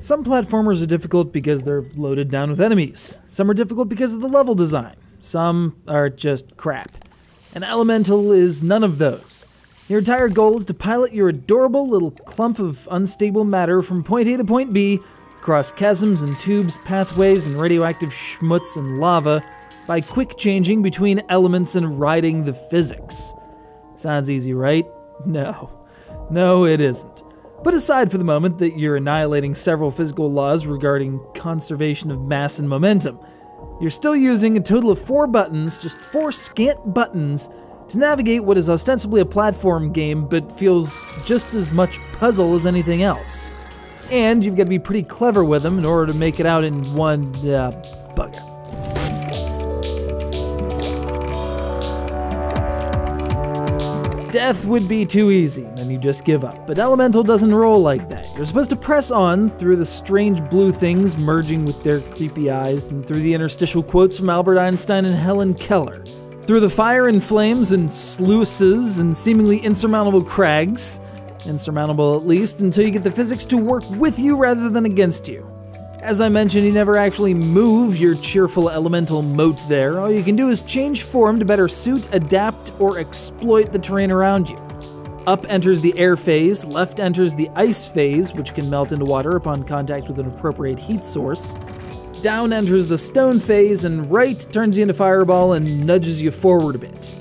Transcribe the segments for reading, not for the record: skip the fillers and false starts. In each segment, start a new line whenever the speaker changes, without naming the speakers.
Some platformers are difficult because they're loaded down with enemies. Some are difficult because of the level design. Some are just crap. And Elemental is none of those. Your entire goal is to pilot your adorable little clump of unstable matter from point A to point B, across chasms and tubes, pathways, and radioactive schmutz and lava, by quick changing between elements and riding the physics. Sounds easy, right? No, it isn't. But aside for the moment that you're annihilating several physical laws regarding conservation of mass and momentum, you're still using a total of 4 buttons, just 4 scant buttons, to navigate what is ostensibly a platform game but feels just as much puzzle as anything else. And you've got to be pretty clever with them in order to make it out in one bugger. Death would be too easy, then you just give up. But Elemental doesn't roll like that. You're supposed to press on through the strange blue things merging with their creepy eyes, and through the interstitial quotes from Albert Einstein and Helen Keller. Through the fire and flames and sluices and seemingly insurmountable crags, insurmountable at least, until you get the physics to work with you rather than against you. As I mentioned, you never actually move your cheerful elemental mote there. All you can do is change form to better suit, adapt, or exploit the terrain around you. Up enters the air phase, left enters the ice phase, which can melt into water upon contact with an appropriate heat source. Down enters the stone phase, and right turns you into fireball and nudges you forward a bit.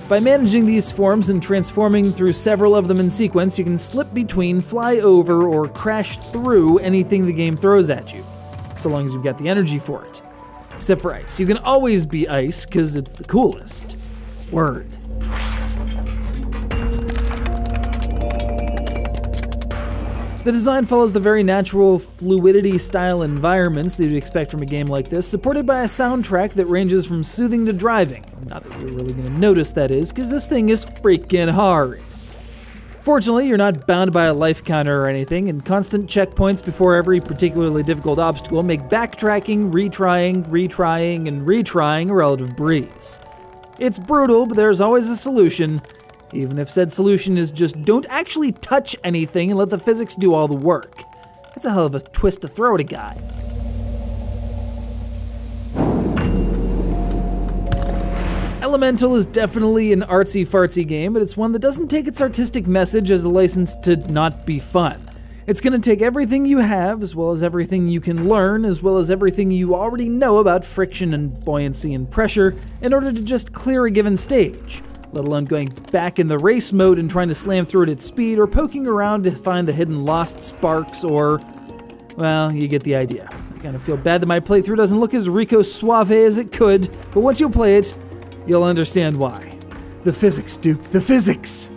By managing these forms and transforming through several of them in sequence, you can slip between, fly over, or crash through anything the game throws at you, so long as you've got the energy for it. Except for ice. You can always be ice, because it's the coolest. Word. The design follows the very natural fluidity-style environments that you'd expect from a game like this, supported by a soundtrack that ranges from soothing to driving. Not that you're really going to notice that is, because this thing is freaking hard. Fortunately, you're not bound by a life counter or anything, and constant checkpoints before every particularly difficult obstacle make backtracking, retrying, and retrying a relative breeze. It's brutal, but there's always a solution. Even if said solution is just don't actually touch anything and let the physics do all the work. That's a hell of a twist to throw at a guy. Elemental is definitely an artsy-fartsy game, but it's one that doesn't take its artistic message as a license to not be fun. It's going to take everything you have, as well as everything you can learn, as well as everything you already know about friction and buoyancy and pressure, in order to just clear a given stage. Let alone going back in the race mode and trying to slam through it at speed, or poking around to find the hidden lost sparks, or, well, you get the idea. I kind of feel bad that my playthrough doesn't look as Rico Suave as it could, but once you play it, you'll understand why. The physics, Duke, the physics!